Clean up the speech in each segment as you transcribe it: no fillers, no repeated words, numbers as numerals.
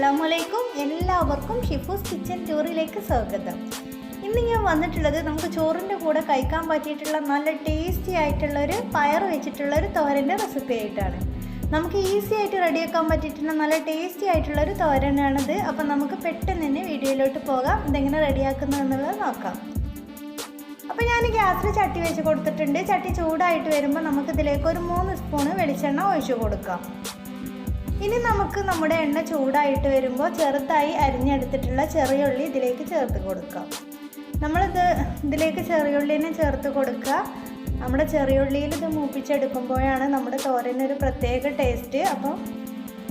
അസ്സലാമുഅലൈക്കും. എല്ലാവർക്കും ഷിഫൂസ് കിച്ചൻ ടൂറിലേക്ക് സ്വാഗതം. ഇന്ന് ഞാൻ വന്നിട്ടുള്ളത് നമുക്ക് ചോറിൻ്റെ കൂടെ കഴിക്കാൻ പറ്റിയിട്ടുള്ള നല്ല ടേസ്റ്റി ആയിട്ടുള്ളൊരു പയർ വെച്ചിട്ടുള്ളൊരു തോരൻ്റെ റെസിപ്പി ആയിട്ടാണ്. നമുക്ക് ഈസി ആയിട്ട് റെഡിയാക്കാൻ പറ്റിയിട്ടുള്ള നല്ല ടേസ്റ്റി ആയിട്ടുള്ളൊരു തോരനാണിത്. അപ്പം നമുക്ക് പെട്ടെന്ന് തന്നെ വീഡിയോയിലോട്ട് പോകാം. ഇതെങ്ങനെ റെഡിയാക്കുന്നതെന്നുള്ളത് നോക്കാം. അപ്പോൾ ഞാൻ ഗ്യാസിൽ ചട്ടി വെച്ച് കൊടുത്തിട്ടുണ്ട്. ചട്ടി ചൂടായിട്ട് വരുമ്പോൾ നമുക്കിതിലേക്ക് ഒരു 3 സ്പൂണ് വെളിച്ചെണ്ണ ഒഴിച്ചു കൊടുക്കാം. ഇനി നമുക്ക് നമ്മുടെ എണ്ണ ചൂടായിട്ട് വരുമ്പോൾ ചെറുതായി അരിഞ്ഞെടുത്തിട്ടുള്ള ചെറിയ ഉള്ളി ഇതിലേക്ക് ചേർത്ത് കൊടുക്കാം. ഇതിലേക്ക് ചെറിയ ഉള്ളിനെ ചേർത്ത് കൊടുക്കുക. നമ്മുടെ ചെറിയ ഉള്ളിയിൽ ഇത് മൂപ്പിച്ചെടുക്കുമ്പോഴാണ് നമ്മുടെ തോരനൊരു പ്രത്യേക ടേസ്റ്റ്. അപ്പോൾ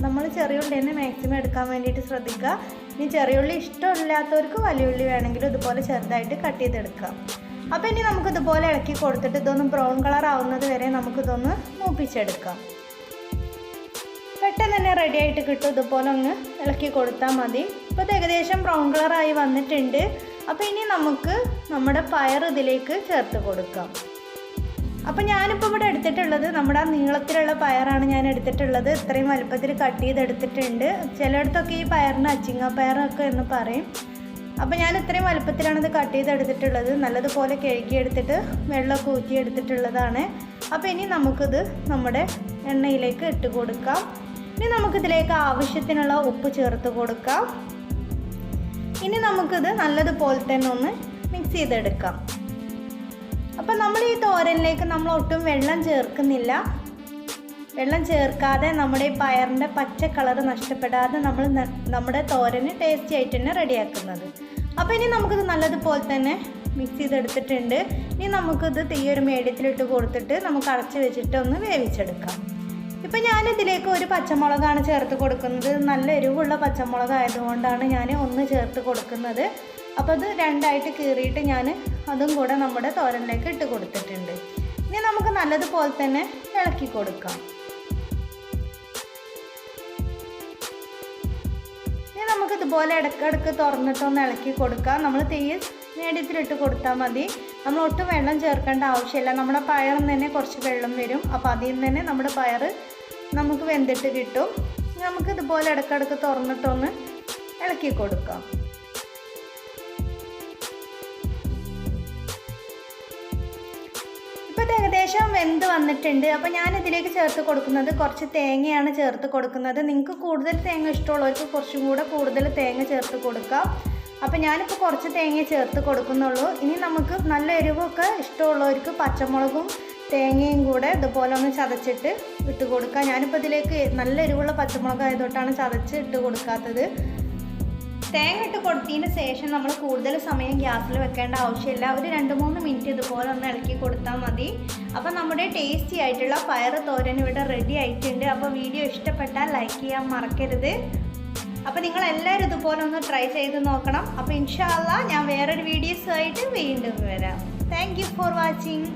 നമ്മൾ ചെറിയ ഉള്ളിനെ മാക്സിമം എടുക്കാൻ വേണ്ടിയിട്ട് ശ്രദ്ധിക്കുക. ഇനി ചെറിയ ഉള്ളി ഇഷ്ടമില്ലാത്തവർക്ക് വലിയ ഉള്ളി വേണമെങ്കിലും ഇതുപോലെ ചെറുതായിട്ട് കട്ട് ചെയ്തെടുക്കാം. അപ്പോൾ ഇനി നമുക്കിതുപോലെ ഇളക്കി കൊടുത്തിട്ട് ഇതൊന്ന് ബ്രൗൺ കളർ ആവുന്നത് വരെ നമുക്കിതൊന്ന് മൂപ്പിച്ചെടുക്കാം. പെട്ടെന്ന് തന്നെ റെഡി ആയിട്ട് കിട്ടും. ഇതുപോലെ ഒന്ന് ഇളക്കി കൊടുത്താൽ മതി. ഇപ്പോൾ ഇത് ഏകദേശം ബ്രൗൺ കളറായി വന്നിട്ടുണ്ട്. അപ്പോൾ ഇനി നമുക്ക് നമ്മുടെ പയർ ഇതിലേക്ക് ചേർത്ത് കൊടുക്കാം. അപ്പോൾ ഞാനിപ്പോൾ ഇവിടെ എടുത്തിട്ടുള്ളത് നമ്മുടെ നീളത്തിലുള്ള പയറാണ് ഞാൻ എടുത്തിട്ടുള്ളത്. ഇത്രയും വലുപ്പത്തിൽ കട്ട് ചെയ്തെടുത്തിട്ടുണ്ട്. ചിലയിടത്തൊക്കെ ഈ പയറിന് അച്ചിങ്ങ പയറൊക്കെ എന്ന് പറയും. അപ്പോൾ ഞാൻ ഇത്രയും വലുപ്പത്തിലാണ് ഇത് കട്ട് ചെയ്തെടുത്തിട്ടുള്ളത്. നല്ലതുപോലെ കഴുകിയെടുത്തിട്ട് വെള്ളമൊക്കെ ഊറ്റിയെടുത്തിട്ടുള്ളതാണ്. അപ്പോൾ ഇനി നമുക്കിത് നമ്മുടെ എണ്ണയിലേക്ക് ഇട്ട് കൊടുക്കാം. ഇനി നമുക്കിതിലേക്ക് ആവശ്യത്തിനുള്ള ഉപ്പ് ചേർത്ത് കൊടുക്കാം. ഇനി നമുക്കിത് നല്ലതുപോലെ തന്നെ ഒന്ന് മിക്സ് ചെയ്തെടുക്കാം. അപ്പം നമ്മൾ ഈ തോരനിലേക്ക് നമ്മൾ ഒട്ടും വെള്ളം ചേർക്കുന്നില്ല. വെള്ളം ചേർക്കാതെ നമ്മുടെ ഈ പയറിൻ്റെ പച്ച കളർ നഷ്ടപ്പെടാതെ നമ്മൾ നമ്മുടെ തോരന് ടേസ്റ്റി ആയിട്ട് തന്നെ റെഡിയാക്കുന്നത്. അപ്പോൾ ഇനി നമുക്കിത് നല്ലതുപോലെ തന്നെ മിക്സ് ചെയ്തെടുത്തിട്ടുണ്ട്. ഇനി നമുക്കിത് തീയൊരു മീഡിയത്തിലിട്ട് കൊടുത്തിട്ട് നമുക്ക് അടച്ച് വെച്ചിട്ട് ഒന്ന് വേവിച്ചെടുക്കാം. ഇപ്പം ഞാനിതിലേക്ക് ഒരു പച്ചമുളകാണ് ചേർത്ത് കൊടുക്കുന്നത്. നല്ല എരിവുള്ള പച്ചമുളക് ആയതുകൊണ്ടാണ് ഞാൻ ഒന്ന് ചേർത്ത് കൊടുക്കുന്നത്. അപ്പോൾ അത് രണ്ടായിട്ട് കീറിയിട്ട് ഞാൻ അതും കൂടെ നമ്മുടെ തോരനിലേക്ക് ഇട്ട് കൊടുത്തിട്ടുണ്ട്. ഇനി നമുക്ക് നല്ലതുപോലെ തന്നെ ഇളക്കി കൊടുക്കാം. ഇനി നമുക്കിതുപോലെ ഇടയ്ക്കിടയ്ക്ക് തുറന്നിട്ടൊന്ന് ഇളക്കി കൊടുക്കാം. നമ്മൾ തീ മീഡിയത്തിലിട്ട് കൊടുത്താൽ മതി. നമ്മൾ ഒട്ടും വെള്ളം ചേർക്കേണ്ട ആവശ്യമില്ല. നമ്മുടെ പയറിൽ തന്നെ കുറച്ച് വെള്ളം വരും. അപ്പോൾ അതിൽ നിന്ന് തന്നെ നമ്മുടെ പയർ നമുക്ക് വെന്തിട്ട് കിട്ടും. നമുക്കിതുപോലെ ഇടയ്ക്കിടയ്ക്ക് തുറന്നിട്ടൊന്ന് ഇളക്കി കൊടുക്കാം. ഇപ്പോൾ ഏകദേശം വെന്ത് വന്നിട്ടുണ്ട്. അപ്പോൾ ഞാനിതിലേക്ക് ചേർത്ത് കൊടുക്കുന്നത് കുറച്ച് തേങ്ങയാണ് ചേർത്ത് കൊടുക്കുന്നത്. നിങ്ങൾക്ക് കൂടുതൽ തേങ്ങ ഇഷ്ടമുള്ളവർക്ക് കുറച്ചും കൂടെ കൂടുതൽ തേങ്ങ ചേർത്ത് കൊടുക്കാം. അപ്പോൾ ഞാനിപ്പോൾ കുറച്ച് തേങ്ങ ചേർത്ത് കൊടുക്കുന്നുള്ളൂ. ഇനി നമുക്ക് നല്ല എരിവൊക്കെ ഇഷ്ടമുള്ളവർക്ക് പച്ചമുളകും തേങ്ങയും കൂടെ ഇതുപോലെ ഒന്ന് ചതച്ചിട്ട് ഇട്ട് കൊടുക്കാം. ഞാനിപ്പോൾ ഇതിലേക്ക് നല്ല എരിവുള്ള പച്ചമുളക് ആയതുകൊണ്ടാണ് ചതച്ച് ഇട്ട് കൊടുക്കാത്തത്. തേങ്ങ ഇട്ട് കൊടുത്തതിന് ശേഷം നമ്മൾ കൂടുതൽ സമയം ഗ്യാസിൽ വെക്കേണ്ട ആവശ്യമില്ല. ഒരു 2-3 മിനിറ്റ് ഇതുപോലെ ഒന്ന് ഇളക്കി കൊടുത്താൽ മതി. അപ്പോൾ നമ്മുടെ ടേസ്റ്റി ആയിട്ടുള്ള പയർ തോരൻ ഇവിടെ റെഡി ആയിട്ടുണ്ട്. അപ്പോൾ വീഡിയോ ഇഷ്ടപ്പെട്ടാൽ ലൈക്ക് ചെയ്യാൻ മറക്കരുത്. അപ്പോൾ നിങ്ങളെല്ലാവരും ഇതുപോലെ ഒന്ന് ട്രൈ ചെയ്ത് നോക്കണം. അപ്പോൾ ഇൻഷാ അല്ലാഹ് ഞാൻ വേറൊരു വീഡിയോസുമായിട്ട് വീണ്ടും വരാം. Thank you for watching.